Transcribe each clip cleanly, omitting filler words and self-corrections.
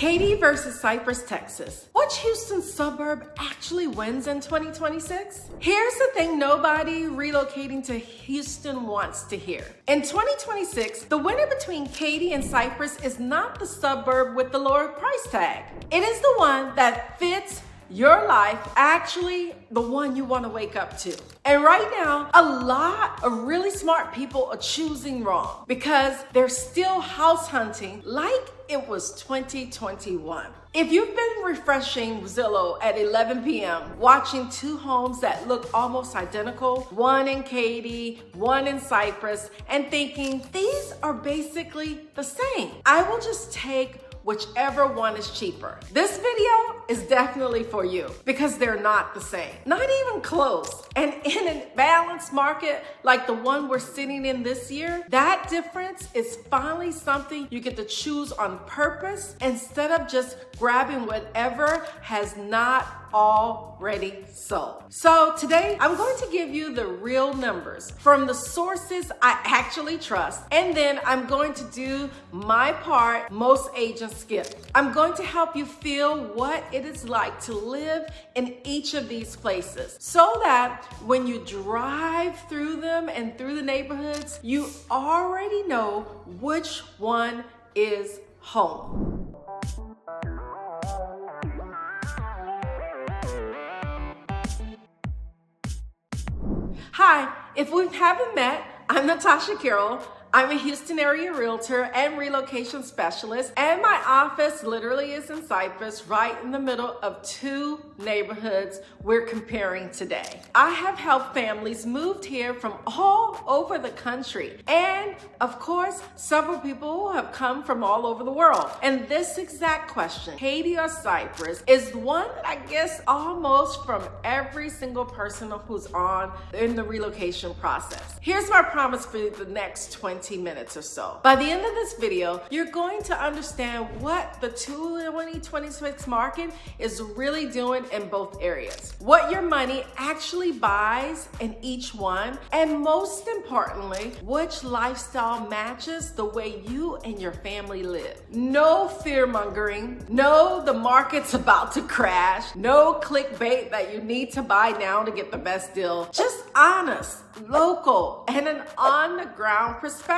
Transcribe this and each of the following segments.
Katy versus Cypress Texas. Which Houston suburb actually wins in 2026? Here's the thing nobody relocating to Houston wants to hear. In 2026, the winner between Katy and Cypress is not the suburb with the lower price tag. It is the one that fits your life, actually the one you want to wake up to. And right now, a lot of really smart people are choosing wrong because they're still house hunting like it was 2021. If you've been refreshing Zillow at 11 p.m., watching two homes that look almost identical, one in Katy, one in Cypress, and thinking these are basically the same, I will just take whichever one is cheaper. This video is definitely for you because they're not the same, not even close. And in a balanced market like the one we're sitting in this year, that difference is finally something you get to choose on purpose instead of just grabbing whatever has not already sold. So today I'm going to give you the real numbers from the sources I actually trust, and then I'm going to do my part most agents skip. I'm going to help you feel what it is like to live in each of these places so that when you drive through them and through the neighborhoods, you already know which one is home. Hi, if we haven't met, I'm Natasha Carroll. I'm a Houston area realtor and relocation specialist, and my office literally is in Cypress, right in the middle of two neighborhoods we're comparing today. I have helped families moved here from all over the country, and of course, several people have come from all over the world. And this exact question, Katy or Cypress, is one that I guess almost from every single person who's on in the relocation process. Here's my promise for the next 20 minutes or so. By the end of this video, you're going to understand what the 2026 market is really doing in both areas, what your money actually buys in each one, and most importantly, which lifestyle matches the way you and your family live. No fear mongering, no the market's about to crash, no clickbait that you need to buy now to get the best deal. Just honest, local, and an on-the-ground perspective.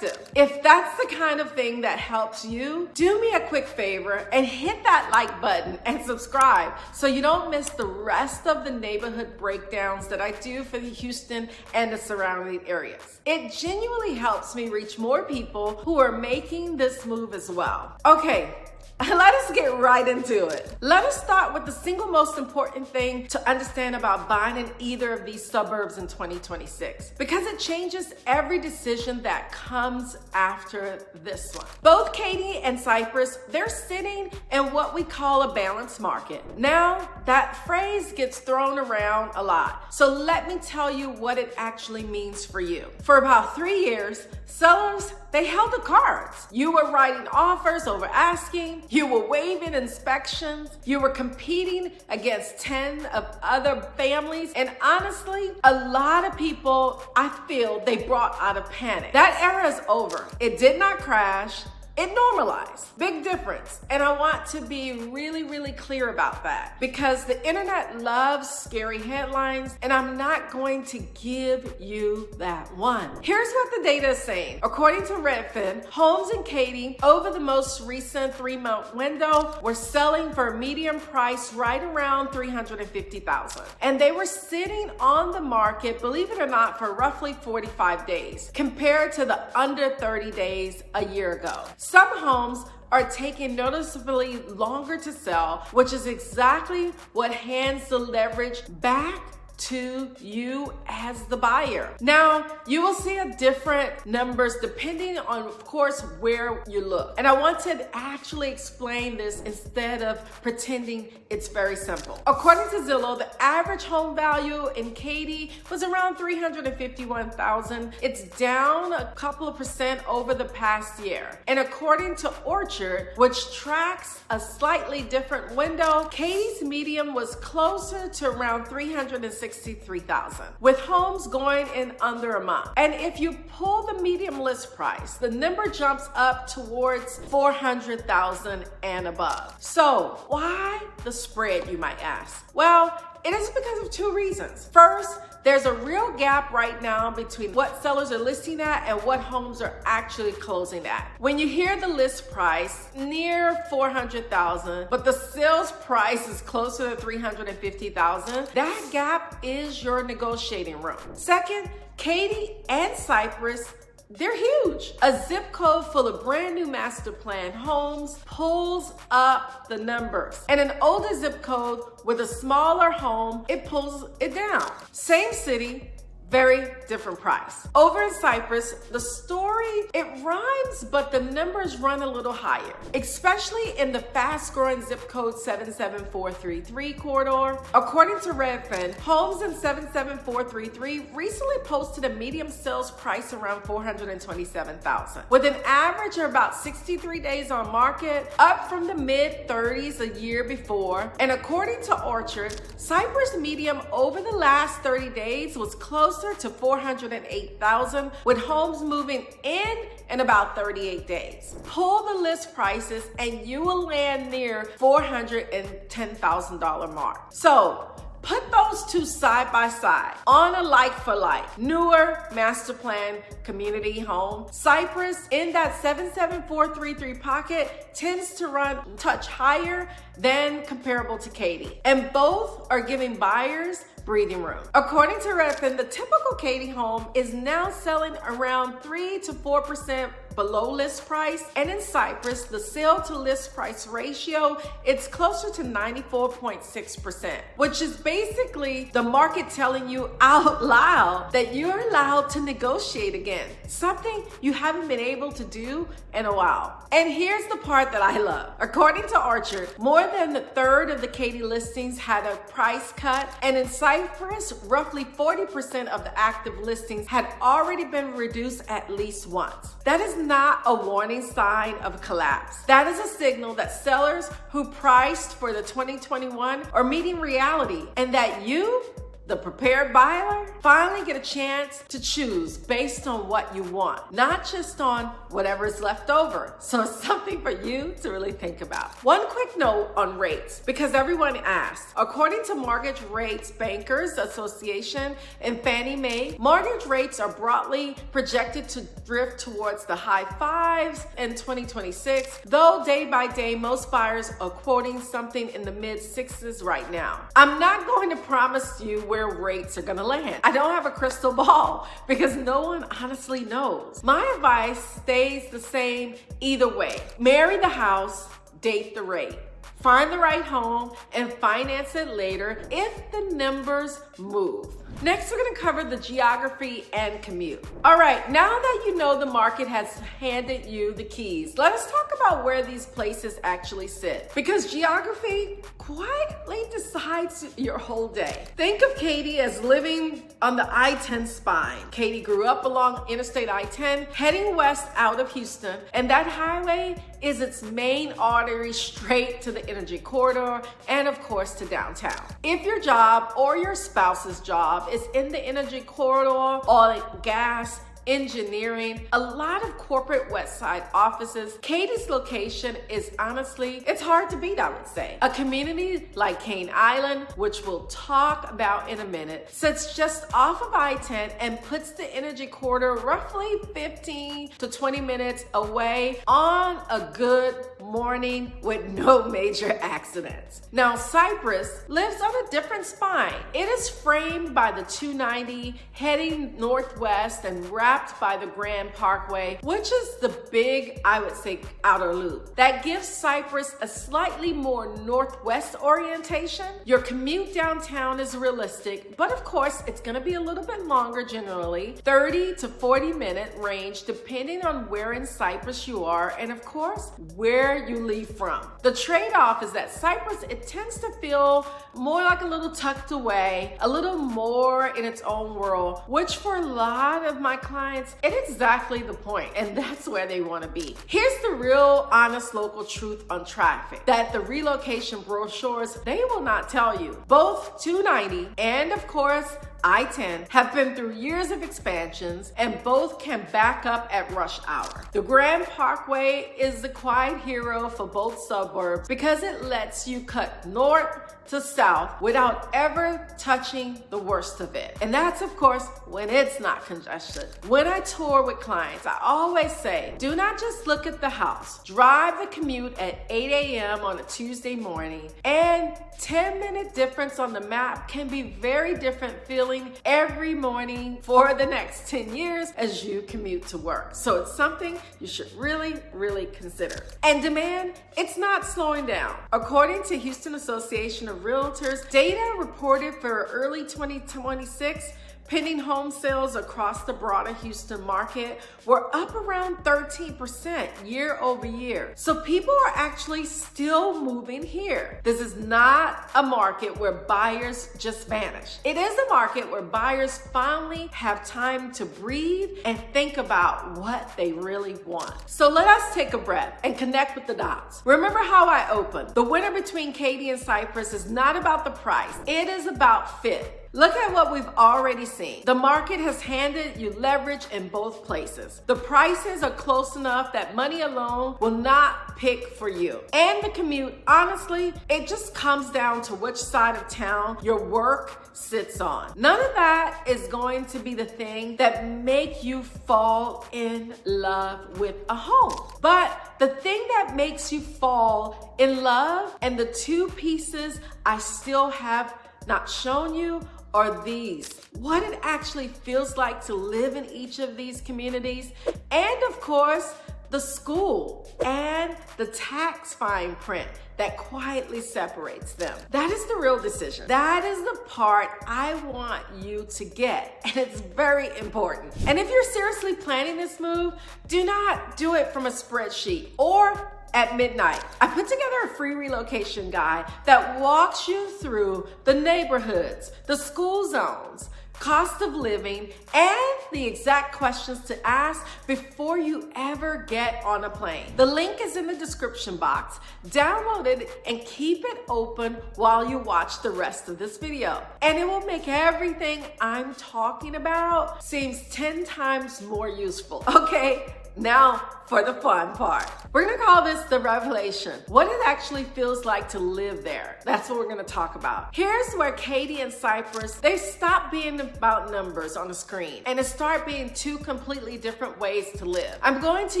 If that's the kind of thing that helps you, do me a quick favor and hit that like button and subscribe so you don't miss the rest of the neighborhood breakdowns that I do for the Houston and the surrounding areas. It genuinely helps me reach more people who are making this move as well. Okay, let us get right into it. Let us start with the single most important thing to understand about buying in either of these suburbs in 2026, because it changes every decision that comes after this one. Both Katy and Cypress, they're sitting in what we call a balanced market. Now, that phrase gets thrown around a lot, so let me tell you what it actually means for you. For about 3 years, sellers, they held the cards. You were writing offers over asking, you were waiving inspections, you were competing against 10 of other families, and honestly, a lot of people, I feel, they brought out of panic. That era is over. It did not crash. It normalized. Big difference. And I want to be really, really clear about that because the internet loves scary headlines, and I'm not going to give you that one. Here's what the data is saying. According to Redfin, homes in Katy over the most recent 3-month window were selling for a median price right around $350,000. And they were sitting on the market, believe it or not, for roughly 45 days compared to the under 30 days a year ago. Some homes are taking noticeably longer to sell, which is exactly what hands the leverage back to you as the buyer. Now, you will see a different numbers depending on, of course, where you look. And I want to actually explain this instead of pretending it's very simple. According to Zillow, the average home value in Katy was around $351,000. It's down a couple of percent over the past year. And according to Orchard, which tracks a slightly different window, Katy's median was closer to around $360,000. $463,000, with homes going in under a month. And if you pull the medium list price, the number jumps up towards $400,000 and above. So why the spread, you might ask? Well, it is because of two reasons. First, there's a real gap right now between what sellers are listing at and what homes are actually closing at. When you hear the list price near $400,000, but the sales price is closer to $350,000, that gap is your negotiating room. Second, Katy and Cypress, they're huge. A zip code full of brand new master plan homes pulls up the numbers. And an older zip code with a smaller home, it pulls it down. Same city, very different price. Over in Cypress, the story, it rhymes, but the numbers run a little higher, especially in the fast-growing zip code 77433 corridor. According to Redfin, homes in 77433 recently posted a medium sales price around $427,000, with an average of about 63 days on market, up from the mid-30s a year before. And according to Orchard, Cypress medium over the last 30 days was closer to $408,000, with homes moving in about 38 days. Pull the list prices and you will land near $410,000 mark. So put those two side by side on a like for like. Newer master plan community home. Cypress in that 77433 pocket tends to run a touch higher than comparable to Katy. And both are giving buyers breathing room. According to Redfin, the typical Katy home is now selling around 3 to 4% below list price. And in Cypress, the sale to list price ratio, it's closer to 94.6%, which is basically the market telling you out loud that you're allowed to negotiate again, something you haven't been able to do in a while. And here's the part that I love. According to Orchard, more than a third of the Katy listings had a price cut, and in Cypress, roughly 40% of the active listings had already been reduced at least once. That is not a warning sign of collapse. That is a signal that sellers who priced for the 2021 are meeting reality, and that you, the prepared buyer, finally get a chance to choose based on what you want, not just on whatever's left over. So it's something for you to really think about. One quick note on rates, because everyone asked. According to Mortgage Rates Bankers Association and Fannie Mae, mortgage rates are broadly projected to drift towards the high fives in 2026, though day by day, most buyers are quoting something in the mid sixes right now. I'm not going to promise you where rates are gonna land. I don't have a crystal ball because no one honestly knows. My advice stays the same either way. Marry the house, date the rate. Find the right home and finance it later if the numbers move. Next, we're gonna cover the geography and commute. All right, now that you know the market has handed you the keys, let us talk about where these places actually sit, because geography quietly decides your whole day. Think of Katy as living on the I-10 spine. Katy grew up along Interstate I-10, heading west out of Houston, and that highway is its main artery straight to the energy corridor and of course to downtown. If your job or your spouse's job is in the energy corridor, oil and gas, engineering, a lot of corporate west side offices, Katy's location is honestly, it's hard to beat, I would say. A community like Cane Island, which we'll talk about in a minute, sits just off of I-10 and puts the energy corridor roughly 15 to 20 minutes away on a good morning with no major accidents. Now, Cypress lives on a different spine. It is framed by the 290 heading northwest and wrapped by the Grand Parkway, which is the big, I would say, outer loop. That gives Cypress a slightly more northwest orientation. Your commute downtown is realistic, but of course, it's gonna be a little bit longer generally, 30 to 40 minute range, depending on where in Cypress you are, and of course, where you leave from. The trade-off is that Cypress, it tends to feel more like a little tucked away, a little more in its own world, which for a lot of my clients, clients, it's exactly the point, and that's where they want to be. Here's the real, honest local truth on traffic that the relocation brochures, they will not tell you. Both 290 and, of course, I-10 have been through years of expansions, and both can back up at rush hour. The Grand Parkway is the quiet hero for both suburbs because it lets you cut north to south without ever touching the worst of it. And that's, of course, when it's not congested. When I tour with clients, I always say, do not just look at the house. Drive the commute at 8 a.m. on a Tuesday morning, and 10-minute difference on the map can be very different feeling every morning for the next 10 years as you commute to work. So it's something you should really, really consider. And demand, it's not slowing down. According to Houston Association of Realtors, data reported for early 2026, pending home sales across the broader Houston market were up around 13% year over year. So people are actually still moving here. This is not a market where buyers just vanish. It is a market where buyers finally have time to breathe and think about what they really want. So let us take a breath and connect with the dots. Remember how I opened. The winner between Katy and Cypress is not about the price. It is about fit. Look at what we've already seen. The market has handed you leverage in both places. The prices are close enough that money alone will not pick for you. And the commute, honestly, it just comes down to which side of town your work sits on. None of that is going to be the thing that make you fall in love with a home. But the thing that makes you fall in love, and the two pieces I still have not shown you, are these. What it actually feels like to live in each of these communities, and of course, the school and the tax fine print that quietly separates them. That is the real decision. That is the part I want you to get, and it's very important. And if you're seriously planning this move, do not do it from a spreadsheet or at midnight. I put together a free relocation guide that walks you through the neighborhoods, the school zones, cost of living, and the exact questions to ask before you ever get on a plane. The link is in the description box. Download it and keep it open while you watch the rest of this video. And it will make everything I'm talking about seems 10 times more useful. Okay, now for the fun part. We're gonna call this the revelation. What it actually feels like to live there. That's what we're gonna talk about. Here's where Katy and Cypress, they stop being about numbers on the screen and it start being two completely different ways to live. I'm going to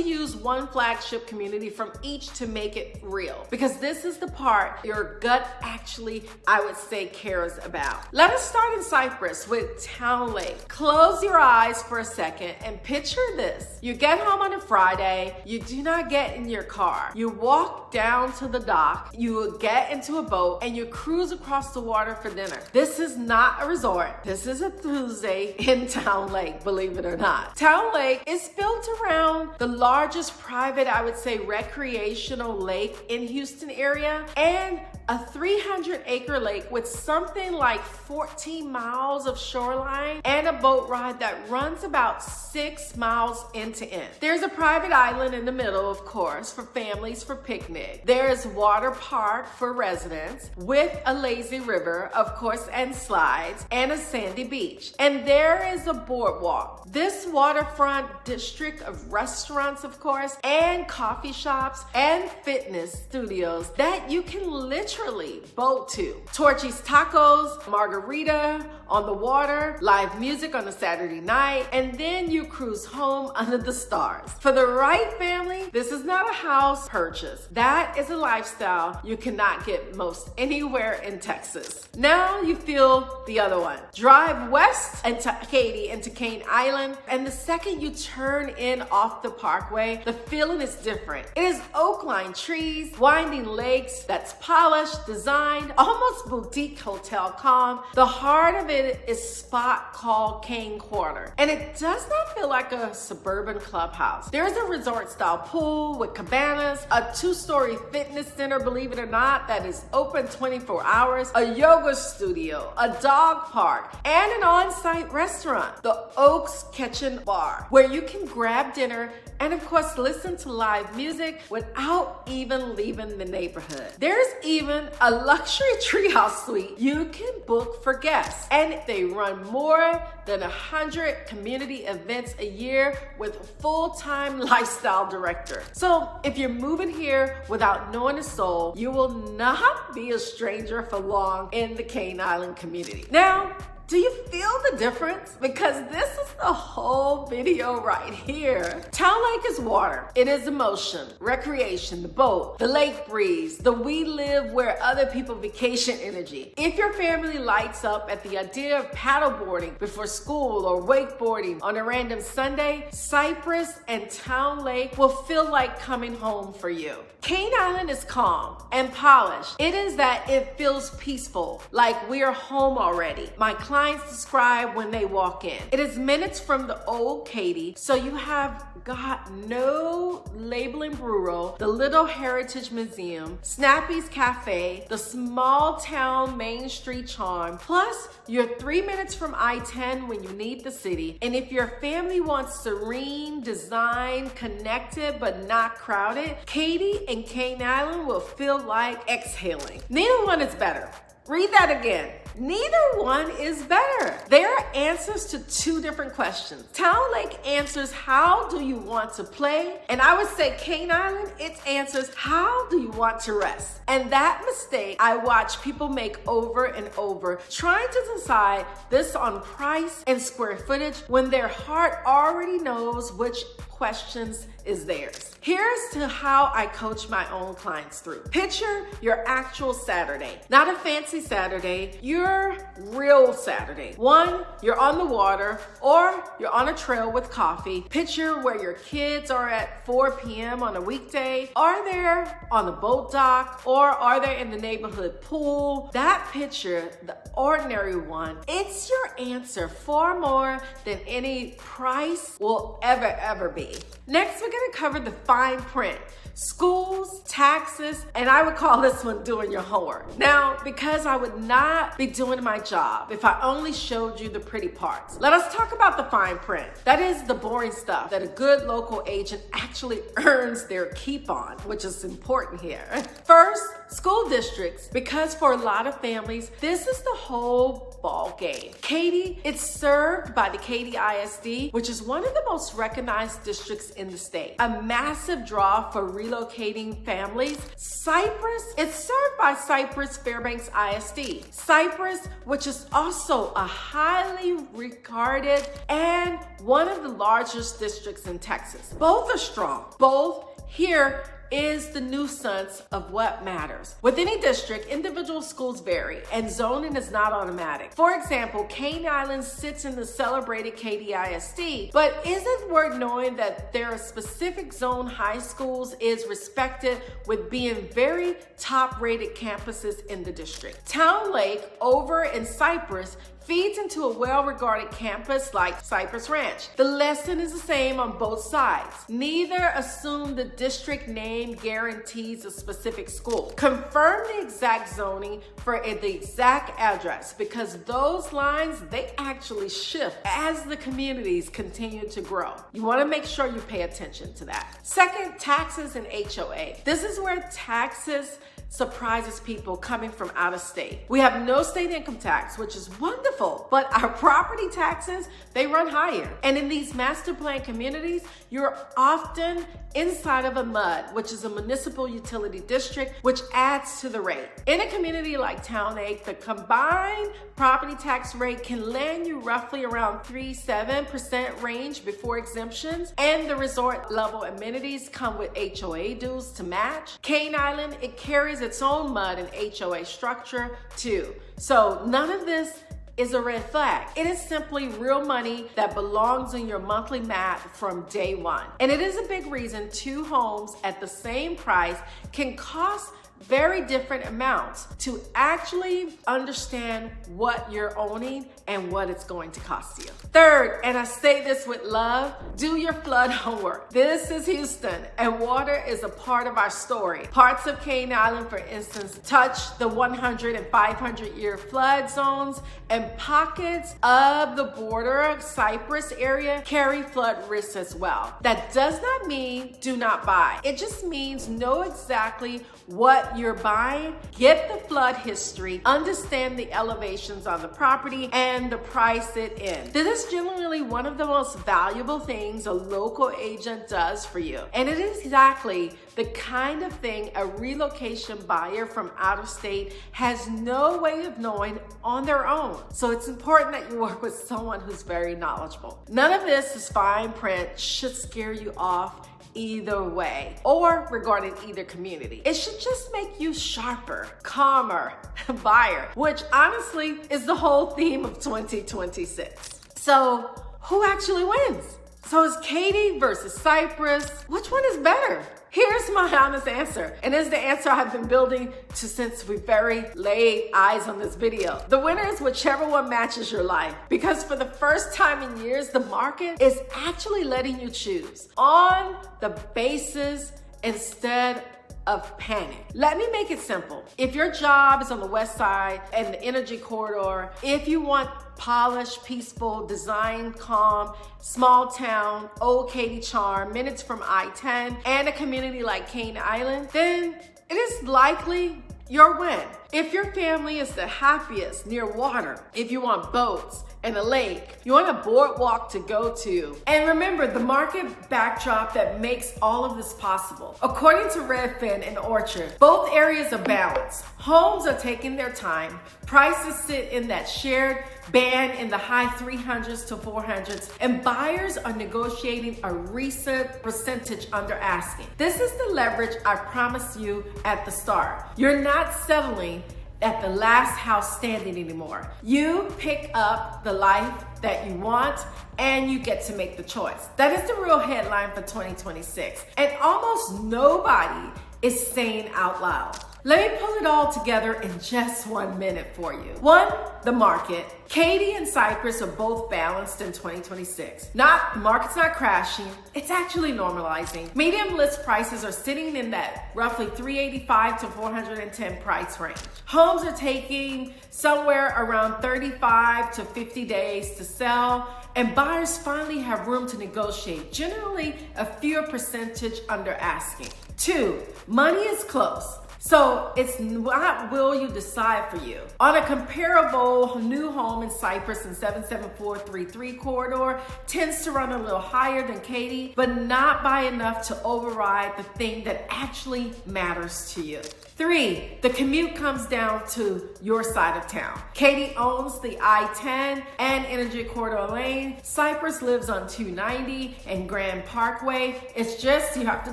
use one flagship community from each to make it real, because this is the part your gut actually, I would say, cares about. Let us start in Cypress with Towne Lake. Close your eyes for a second and picture this. You get home on a Friday, you do not get in your car. You walk down to the dock, you get into a boat, and you cruise across the water for dinner. This is not a resort. This is a Tuesday in Towne Lake, believe it or not. Towne Lake is built around the largest private, I would say, recreational lake in Houston area, and a 300-acre lake with something like 14 miles of shoreline and a boat ride that runs about 6 miles end to end. There's a private island in the middle, of course, for families for picnic. There's water park for residents with a lazy river, of course, and slides, and a sandy beach. And there is a boardwalk. This waterfront district of restaurants, of course, and coffee shops and fitness studios that you can literally boat to. Torchy's Tacos, margarita on the water, live music on a Saturday night, and then you cruise home under the stars. For the right family, this is not a house purchase. That is a lifestyle you cannot get most anywhere in Texas. Now you feel the other one. Drive west into Katy, into Cane Island, and the second you turn in off the parkway, the feeling is different. It is oak-lined trees, winding lakes that's polished, designed, almost boutique hotel calm. The heart of it is a spot called Cane Quarter, and it does not feel like a suburban clubhouse. house. There's a resort-style pool with cabanas, a 2-story fitness center, believe it or not, that is open 24 hours, a yoga studio, a dog park, and an on-site restaurant, the Oaks Kitchen Bar, where you can grab dinner and of course listen to live music without even leaving the neighborhood. There's even a luxury treehouse suite you can book for guests, and they run more than 100 community events a year with a full-time lifestyle director. So if you're moving here without knowing a soul, you will not be a stranger for long in the Cane Island community. Now, do you feel the difference? Because this is the whole video right here. Towne Lake is water. It is emotion, recreation, the boat, the lake breeze, the we live where other people vacation energy. If your family lights up at the idea of paddleboarding before school or wakeboarding on a random Sunday, Cypress and Towne Lake will feel like coming home for you. Cane Island is calm and polished. It is that it feels peaceful, like we're home already. My clients describe when they walk in. It is minutes from the old Katy, so you have got no labeling bureau, the Little Heritage Museum, Snappy's Cafe, the small town Main Street charm, plus you're 3 minutes from I-10 when you need the city. And if your family wants serene, design, connected, but not crowded, Katy and Cane Island will feel like exhaling. Neither one is better. Read that again. Neither one is better. They are answers to two different questions. Towne Lake answers, how do you want to play? And I would say Cane Island, it answers, how do you want to rest? And that mistake I watch people make over and over, trying to decide this on price and square footage when their heart already knows which questions is theirs. Here's to how I coach my own clients through. Picture your actual Saturday, not a fancy Saturday, your real Saturday. One, you're on the water or you're on a trail with coffee. Picture where your kids are at 4 p.m. on a weekday. Are they on the boat dock or are they in the neighborhood pool? That picture, the ordinary one, it's your answer far more than any price will ever be. Next, we're gonna cover the fine print. Schools, taxes, and I would call this one doing your homework. Now, because I would not be doing my job if I only showed you the pretty parts. Let us talk about the fine print. That is the boring stuff that a good local agent actually earns their keep on, which is important here. First, school districts, because for a lot of families, this is the whole ball game. Katy, it's served by the Katy ISD, which is one of the most recognized districts in the state. A massive draw for relocating families. Cypress, it's served by Cypress-Fairbanks ISD. Cypress, which is also a highly regarded and one of the largest districts in Texas. Both are strong. Both here is the nuisance of what matters. With any district, individual schools vary and zoning is not automatic. For example, Cane Island sits in the celebrated Katy ISD, but is it worth knowing that there are specific zone high schools is respected with being very top rated campuses in the district. Towne Lake over in Cypress feeds into a well-regarded campus like Cypress Ranch. The lesson is the same on both sides. Neither assume the district name guarantees a specific school. Confirm the exact zoning for the exact address, because those lines, they actually shift as the communities continue to grow. You want to make sure you pay attention to that. Second, taxes and HOA. This is where taxes surprises people coming from out of state. We have no state income tax, which is wonderful, but our property taxes, they run higher. And in these master plan communities, you're often inside of a MUD, which is a municipal utility district, which adds to the rate. In a community like Towne Lake, the combined property tax rate can land you roughly around 3-7% range before exemptions, and the resort level amenities come with HOA dues to match. Cane Island, it carries its own MUD and HOA structure too. So none of this is a red flag. It is simply real money that belongs in your monthly mat from day one. And it is a big reason two homes at the same price can cost very different amounts to actually understand what you're owning and what it's going to cost you. Third, and I say this with love, do your flood homework. This is Houston, and water is a part of our story. Parts of Katy Island, for instance, touch the 100 and 500 year flood zones, and pockets of the border of Cypress area carry flood risks as well. That does not mean do not buy. It just means know exactly what you're buying, get the flood history, understand the elevations on the property, and the price it in. This is generally one of the most valuable things a local agent does for you. And it is exactly the kind of thing a relocation buyer from out of state has no way of knowing on their own. So it's important that you work with someone who's very knowledgeable. None of this is fine print, should scare you off either way or regarding either community. It should just make you sharper, calmer buyer, which honestly is the whole theme of 2026. So who actually wins? So is Katy versus Cypress? Which one is better? Here's my honest answer, and it's the answer I've been building to since we very laid eyes on this video. The winner is whichever one matches your life, because for the first time in years, the market is actually letting you choose on the basis instead of panic. Let me make it simple. If your job is on the west side and the energy corridor, if you want polished, peaceful, design, calm, small town, old Katy charm, minutes from I-10, and a community like Katy Island, then it is likely your win. If your family is the happiest near water, if you want boats and a lake, you want a boardwalk to go to, and remember the market backdrop that makes all of this possible. According to Redfin and Orchard, both areas are balanced. Homes are taking their time. Prices sit in that shared band in the high 300s to 400s, and buyers are negotiating a recent percentage under asking. This is the leverage I promised you at the start. You're not settling at the last house standing anymore. You pick up the life that you want and you get to make the choice. That is the real headline for 2026. And almost nobody is saying out loud. Let me pull it all together in just 1 minute for you. One, the market. Katy and Cypress are both balanced in 2026. The market's not crashing, it's actually normalizing. Medium list prices are sitting in that roughly 385 to 410 price range. Homes are taking somewhere around 35 to 50 days to sell, and buyers finally have room to negotiate, generally a fewer percentage under asking. Two, money is close. So it's not will you decide for you. On a comparable new home in Cypress in 77433 corridor tends to run a little higher than Katy, but not by enough to override the thing that actually matters to you. Three, the commute comes down to your side of town. Katy owns the I-10 and Energy Corridor Lane. Cypress lives on 290 and Grand Parkway. It's just you have to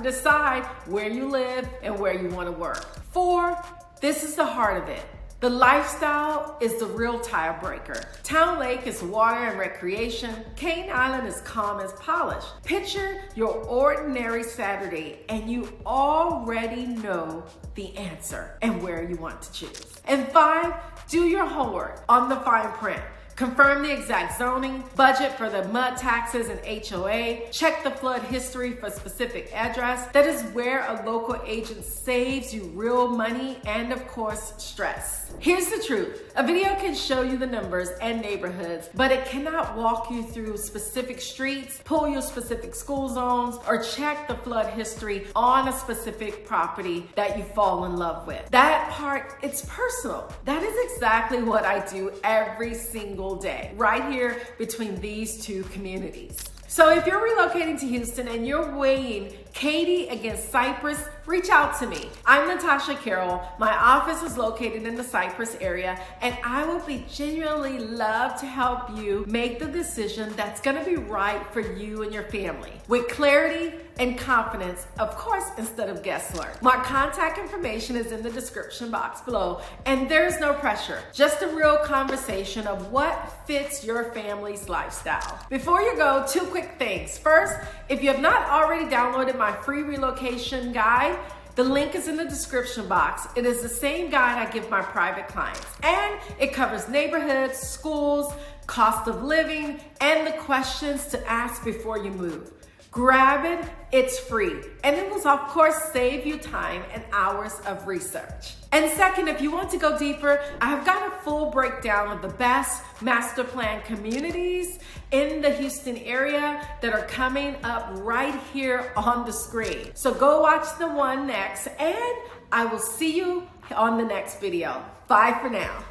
decide where you live and where you want to work. Four, this is the heart of it. The lifestyle is the real tiebreaker. Towne Lake is water and recreation. Katy Island is calm as polish. Picture your ordinary Saturday and you already know the answer and where you want to choose. And five, do your homework on the fine print. Confirm the exact zoning, budget for the mud taxes and HOA, check the flood history for specific address. That is where a local agent saves you real money and of course stress. Here's the truth. A video can show you the numbers and neighborhoods, but it cannot walk you through specific streets, pull you specific school zones, or check the flood history on a specific property that you fall in love with. That part, it's personal. That is exactly what I do every single day, right here between these two communities. So if you're relocating to Houston and you're weighing Katy against Cypress, reach out to me. I'm Natasha Carroll. My office is located in the Cypress area, and I will be genuinely love to help you make the decision that's gonna be right for you and your family with clarity and confidence, of course, instead of guesswork. My contact information is in the description box below, and there's no pressure, just a real conversation of what fits your family's lifestyle. Before you go, two quick things. First, if you have not already downloaded my free relocation guide, The link is in the description box. It is the same guide I give my private clients, and it covers neighborhoods, schools, cost of living, and the questions to ask before you move. Grab it, it's free, and it will of course save you time and hours of research. And second, if you want to go deeper, I've got a full breakdown of the best master plan communities in the Houston area that are coming up right here on the screen. So go watch the one next, and I will see you on the next video. Bye for now.